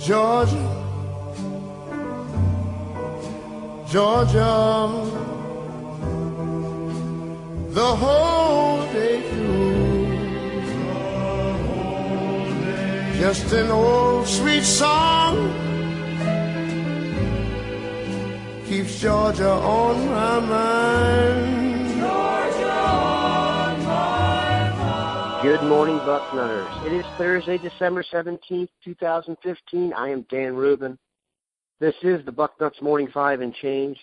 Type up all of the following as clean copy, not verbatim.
Georgia, Georgia, the whole day through. Just an old sweet song keeps Georgia on my mind. Georgia on my mind. Good morning, Bucknutters. It is Thursday, December 17th, 2015. I am Dan Rubin. This is the Bucknuts Morning 5 and Change,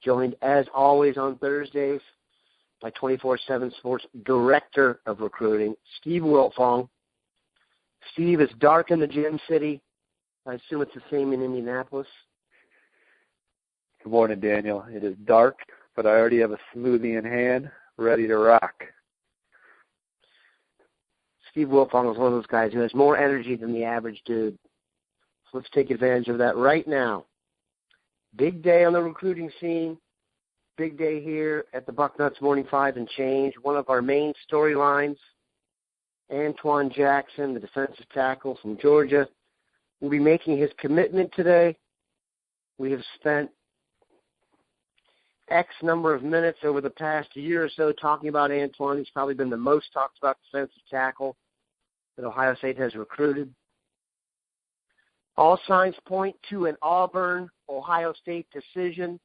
joined as always on Thursdays by 24/7 Sports Director of Recruiting, Steve Wiltfong. Steve, it's dark in the Gym City. I assume it's the same in Indianapolis. Good morning, Daniel. It is dark, but I already have a smoothie in hand, ready to rock. Steve Wiltfong is one of those guys who has more energy than the average dude. So let's take advantage of that right now. Big day on the recruiting scene. Big day here at the Bucknuts Morning 5 and Change. One of our main storylines, Antwuan Jackson, the defensive tackle from Georgia, will be making his commitment today. We have spent X number of minutes over the past year or so talking about Antwuan. He's probably been the most talked about defensive tackle that Ohio State has recruited. All signs point to an Auburn, Ohio State decision.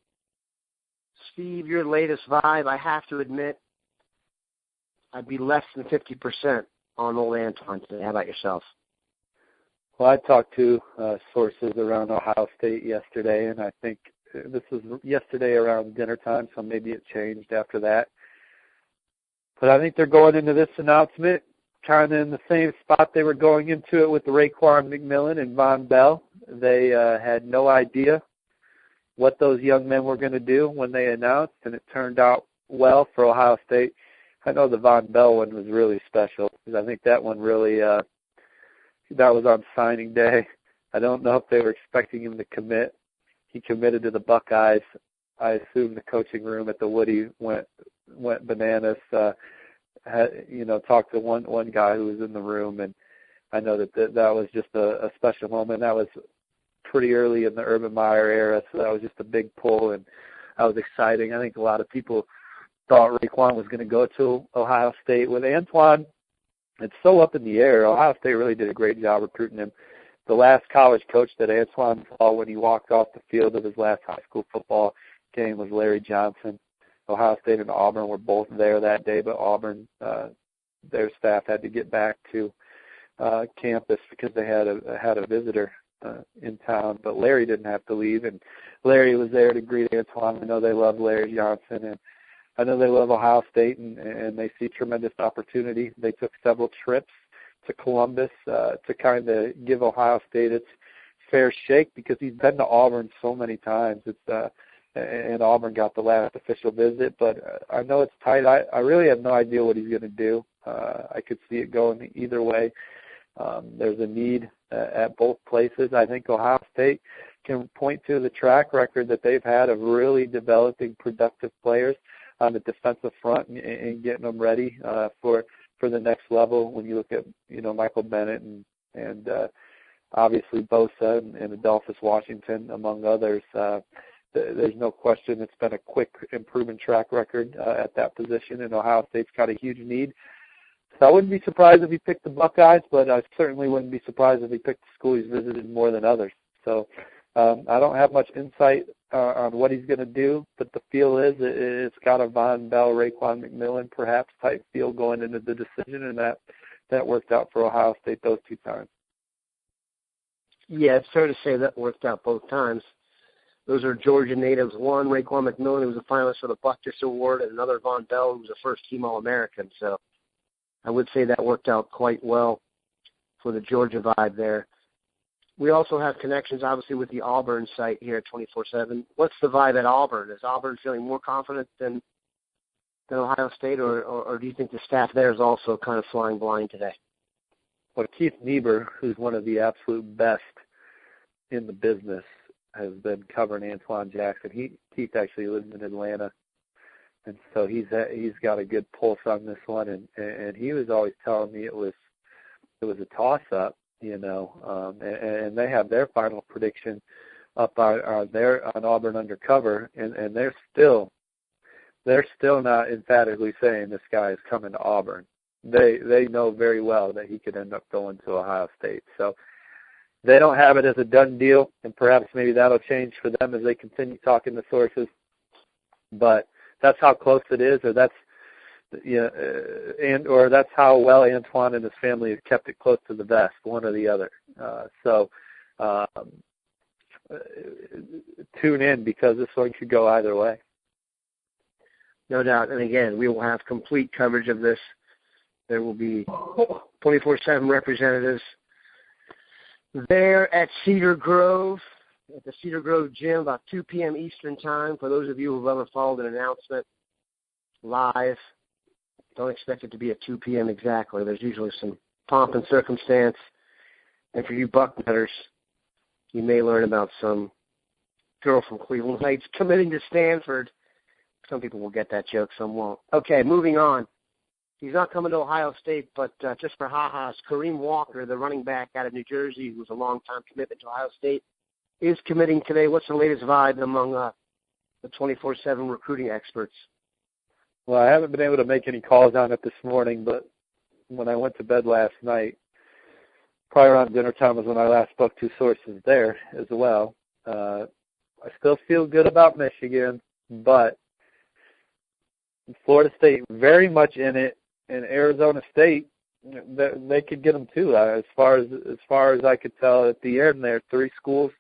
Steve, your latest vibe, I have to admit, I'd be less than 50% on old Antwuan today. How about yourself? Well, I talked to sources around Ohio State yesterday, and I think this was yesterday around dinner time, so maybe it changed after that. But I think they're going into this announcement kind of in the same spot they were going into it with the Raekwon McMillan and Von Bell. They had no idea what those young men were going to do when they announced, and it turned out well for Ohio State. I know the Von Bell one was really special because I think that one really that was on signing day. I don't know if they were expecting him to commit. He committed to the Buckeyes. I assume the coaching room at the Woody went bananas. Talked to one guy who was in the room, and I know that was just a special moment. That was pretty early in the Urban Meyer era, so that was just a big pull, and that was exciting. I think a lot of people thought Raekwon was going to go to Ohio State. With Antwuan, it's so up in the air. Ohio State really did a great job recruiting him. The last college coach that Antwuan saw when he walked off the field of his last high school football game was Larry Johnson. Ohio State and Auburn were both there that day, but Auburn, their staff had to get back to campus because they had a visitor in town. But Larry didn't have to leave, and Larry was there to greet Antwuan. I know they love Larry Johnson, and I know they love Ohio State, and they see tremendous opportunity. They took several trips to Columbus to kind of give Ohio State its fair shake because he's been to Auburn so many times. And Auburn got the last official visit, but I know it's tight. I really have no idea what he's going to do. I could see it going either way. There's a need at both places. I think Ohio State can point to the track record that they've had of really developing productive players on the defensive front and getting them ready for the next level. When you look at Michael Bennett and obviously Bosa and Adolphus Washington among others. There's no question it's been a quick improvement track record at that position, and Ohio State's got a huge need. So I wouldn't be surprised if he picked the Buckeyes, but I certainly wouldn't be surprised if he picked the school he's visited more than others. So I don't have much insight on what he's going to do, but the feel is it's got a Von Bell, Raekwon McMillan perhaps type feel going into the decision, and that worked out for Ohio State those two times. Yeah, it's fair to say that worked out both times. Those are Georgia natives. One, Raekwon McMillan, who was a finalist for the Bucknuts Award, and another, Von Bell, who was a first-team All-American. So I would say that worked out quite well for the Georgia vibe there. We also have connections, obviously, with the Auburn site here at 24/7. What's the vibe at Auburn? Is Auburn feeling more confident than Ohio State, or do you think the staff there is also kind of flying blind today? Well, Keith Niebuhr, who's one of the absolute best in the business, has been covering Antwuan Jackson. Keith actually lives in Atlanta, and so he's got a good pulse on this one. And he was always telling me it was a toss-up. and they have their final prediction up on Auburn Undercover, and they're still not emphatically saying this guy is coming to Auburn. They know very well that he could end up going to Ohio State. So they don't have it as a done deal, and perhaps maybe that'll change for them as they continue talking to sources. But that's how close it is, or that's how well Antwuan and his family have kept it close to the vest, one or the other. Tune in, because this one could go either way. No doubt. And again, we will have complete coverage of this. There will be 24/7 representatives there at Cedar Grove, at the Cedar Grove Gym, about 2 p.m. Eastern Time. For those of you who have ever followed an announcement live, don't expect it to be at 2 p.m. exactly. There's usually some pomp and circumstance. And for you Bucknutters, you may learn about some girl from Cleveland Heights committing to Stanford. Some people will get that joke, some won't. Okay, moving on. He's not coming to Ohio State, but just for ha-has, Kareem Walker, the running back out of New Jersey, who's a long-time commitment to Ohio State, is committing today. What's the latest vibe among the 24/7 recruiting experts? Well, I haven't been able to make any calls on it this morning, but when I went to bed last night, probably around dinner time was when I last spoke to sources there as well. I still feel good about Michigan, but Florida State very much in it, and Arizona State, they could get them too. As far as I could tell at the end, there 3 schools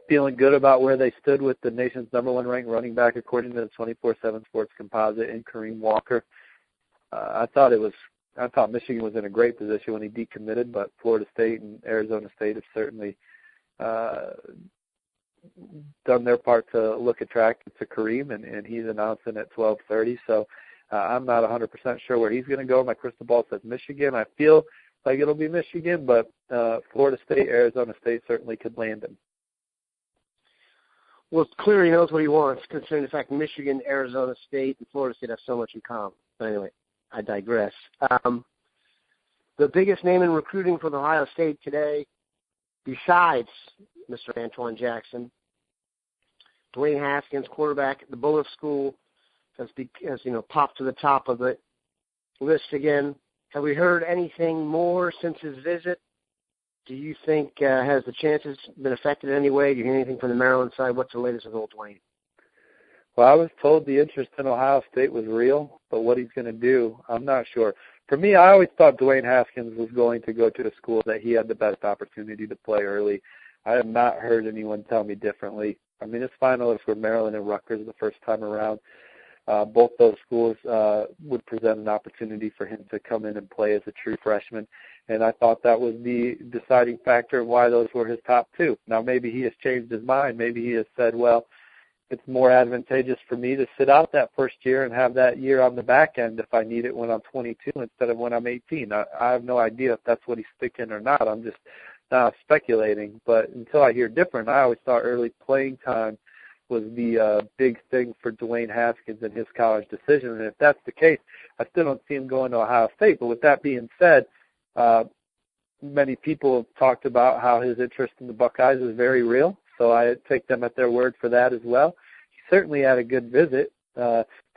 feeling good about where they stood with the nation's #1 ranked running back according to the 24/7 Sports Composite in Kareem Walker. I thought Michigan was in a great position when he decommitted, but Florida State and Arizona State have certainly done their part to look attractive to Kareem, and he's announcing at 12:30. So I'm not 100% sure where he's going to go. My crystal ball says Michigan. I feel like it'll be Michigan, but Florida State, Arizona State certainly could land him. Well, clearly he knows what he wants, considering the fact Michigan, Arizona State, and Florida State have so much in common. But anyway, I digress. The biggest name in recruiting for Ohio State today, besides Mr. Antwuan Jackson, Dwayne Haskins, quarterback at the Bullitt School, has popped to the top of the list again. Have we heard anything more since his visit? Do you think has the chances been affected in any way? Do you hear anything from the Maryland side? What's the latest with old Dwayne? Well, I was told the interest in Ohio State was real, but what he's going to do, I'm not sure. For me, I always thought Dwayne Haskins was going to go to a school that he had the best opportunity to play early. I have not heard anyone tell me differently. I mean, his finalists were Maryland and Rutgers the first time around. Both those schools would present an opportunity for him to come in and play as a true freshman, and I thought that was the deciding factor of why those were his top 2. Now, maybe he has changed his mind. Maybe he has said, well, it's more advantageous for me to sit out that first year and have that year on the back end if I need it when I'm 22 instead of when I'm 18. I have no idea if that's what he's thinking or not. I'm just speculating. But until I hear different, I always thought early playing time was the big thing for Dwayne Haskins in his college decision. And if that's the case, I still don't see him going to Ohio State. But with that being said, many people have talked about how his interest in the Buckeyes is very real. So I take them at their word for that as well. He certainly had a good visit,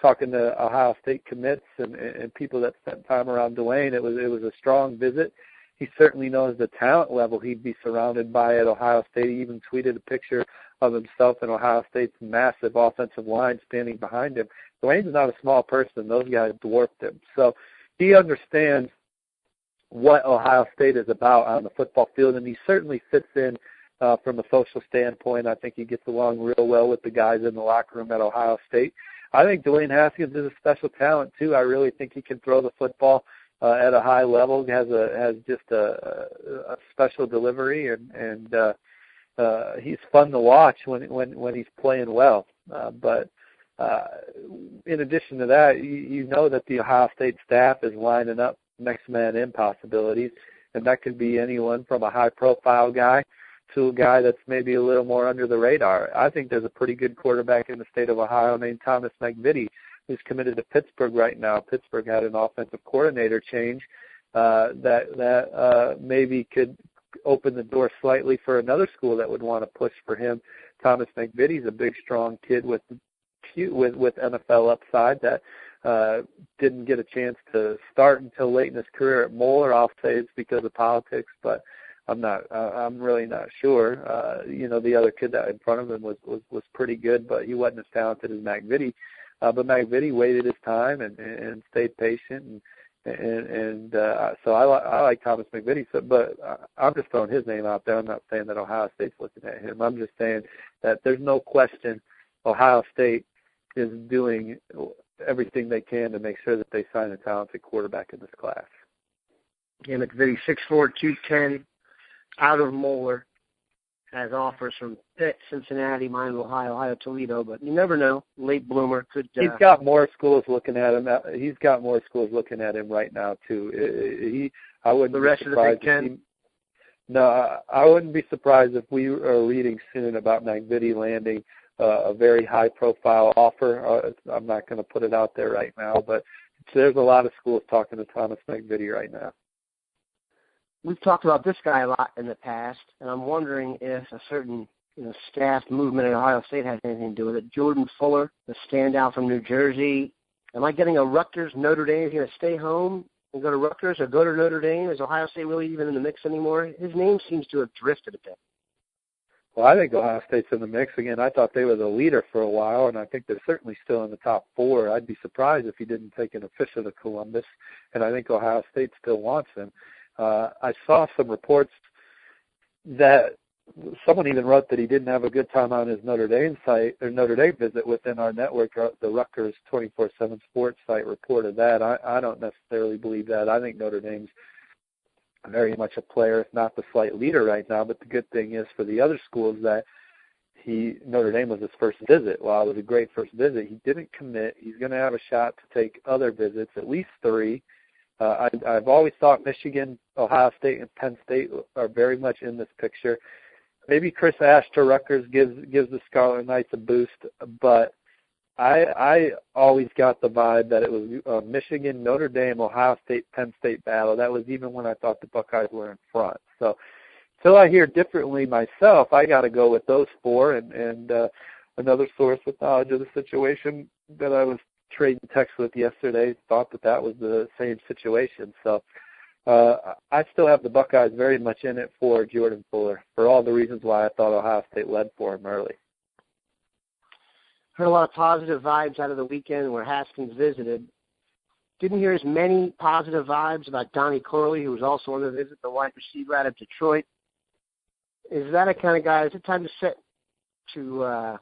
talking to Ohio State commits and people that spent time around Dwayne. It was a strong visit. He certainly knows the talent level he'd be surrounded by at Ohio State. He even tweeted a picture of himself and Ohio State's massive offensive line standing behind him. Dwayne's not a small person. Those guys dwarfed him. So he understands what Ohio State is about on the football field, and he certainly fits in from a social standpoint. I think he gets along real well with the guys in the locker room at Ohio State. I think Dwayne Haskins is a special talent, too. I really think he can throw the football at a high level. He has just a special delivery, and he's fun to watch when he's playing well. But in addition to that, you know that the Ohio State staff is lining up next man in possibilities, and that could be anyone from a high-profile guy to a guy that's maybe a little more under the radar. I think there's a pretty good quarterback in the state of Ohio named Thomas McVitie, who's committed to Pittsburgh right now. Pittsburgh had an offensive coordinator change, that maybe could open the door slightly for another school that would want to push for him. Thomas McVitie's a big, strong kid with NFL upside that didn't get a chance to start until late in his career at Moeller. I'll say it's because of politics, but I'm really not sure. The other kid that in front of him was pretty good, but he wasn't as talented as McVitie. But McVitie waited his time and stayed patient, and so I like Thomas McVitie. But I'm just throwing his name out there. I'm not saying that Ohio State's looking at him. I'm just saying that there's no question Ohio State is doing everything they can to make sure that they sign a talented quarterback in this class. Yeah, McVitie, 6'4", 210, out of Moeller, has offers from Pitt, Cincinnati, Miami, Ohio, Toledo, but you never know. Late bloomer could. He's got more schools looking at him. He's got more schools looking at him right now too. I wouldn't. The rest be of the Big Ten. No, I wouldn't be surprised if we are reading soon about McVitie landing a very high-profile offer. I'm not going to put it out there right now, but there's a lot of schools talking to Thomas McVitie right now. We've talked about this guy a lot in the past, and I'm wondering if a certain staff movement at Ohio State has anything to do with it. Jordan Fuller, the standout from New Jersey. Am I getting a Rutgers Notre Dame? Is he going to stay home and go to Rutgers or go to Notre Dame? Is Ohio State really even in the mix anymore? His name seems to have drifted a bit. Well, I think Ohio State's in the mix again. I thought they were the leader for a while, and I think they're certainly still in the top 4. I'd be surprised if he didn't take an official to Columbus, and I think Ohio State still wants him. I saw some reports that someone even wrote that he didn't have a good time on his Notre Dame site or Notre Dame visit within our network. The Rutgers 24/7 Sports site reported that. I don't necessarily believe that. I think Notre Dame's very much a player, if not the slight leader right now. But the good thing is for the other schools that Notre Dame was his first visit. While it was a great first visit, he didn't commit. He's going to have a shot to take other visits, at least 3. I've always thought Michigan, Ohio State, and Penn State are very much in this picture. Maybe Chris Ash to Rutgers gives the Scarlet Knights a boost, but I always got the vibe that it was Michigan, Notre Dame, Ohio State, Penn State battle. That was even when I thought the Buckeyes were in front. So until I hear differently myself, I got to go with those 4. And another source with knowledge of the situation that I was trading text with yesterday thought that was the same situation. So I still have the Buckeyes very much in it for Jordan Fuller for all the reasons why I thought Ohio State led for him early. Heard a lot of positive vibes out of the weekend where Haskins visited. Didn't hear as many positive vibes about Donnie Corley, who was also on the visit, the wide receiver out of Detroit. Is that a kind of guy, is it time to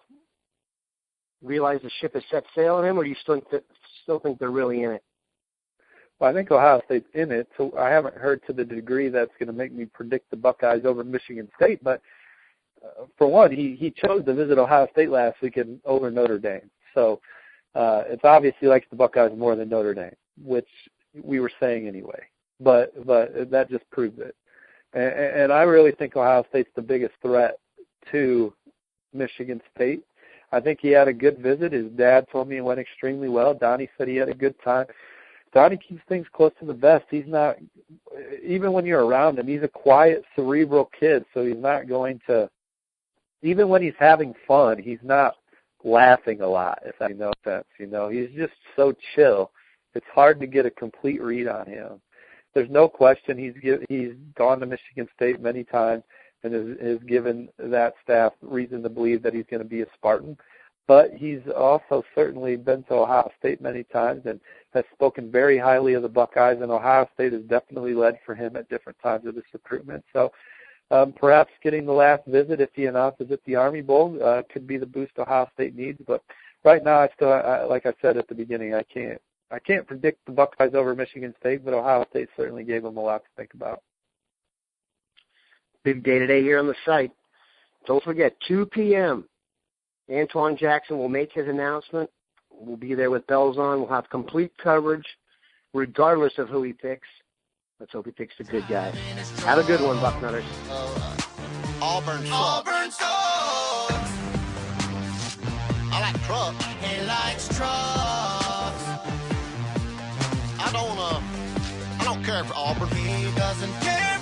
realize the ship has set sail on him, or do you still think they're really in it? Well, I think Ohio State's in it, so I haven't heard to the degree that's going to make me predict the Buckeyes over Michigan State. But for one, he chose to visit Ohio State last weekend over Notre Dame. So it's obvious he likes the Buckeyes more than Notre Dame, which we were saying anyway. But that just proves it. And I really think Ohio State's the biggest threat to Michigan State. I think he had a good visit. His dad told me it went extremely well. Donnie said he had a good time. Donnie keeps things close to the vest. He's not, even when you're around him, he's a quiet, cerebral kid, so he's not going to, even when he's having fun, he's not laughing a lot, if that makes no offense. He's just so chill. It's hard to get a complete read on him. There's no question he's gone to Michigan State many times and has given that staff reason to believe that he's going to be a Spartan. But he's also certainly been to Ohio State many times and has spoken very highly of the Buckeyes, and Ohio State has definitely led for him at different times of this recruitment. So perhaps getting the last visit, if he announces at the Army Bowl, could be the boost Ohio State needs. But right now, like I said at the beginning, I can't predict the Buckeyes over Michigan State, but Ohio State certainly gave them a lot to think about. Big day today here on the site. Don't forget, 2 p.m., Antwuan Jackson will make his announcement. We'll be there with bells on. We'll have complete coverage, regardless of who he picks. Let's hope he picks the good guys. Have a good one, Bucknutters. Auburn sauce. I like trucks. He likes trucks. I don't care care for Auburn. He doesn't care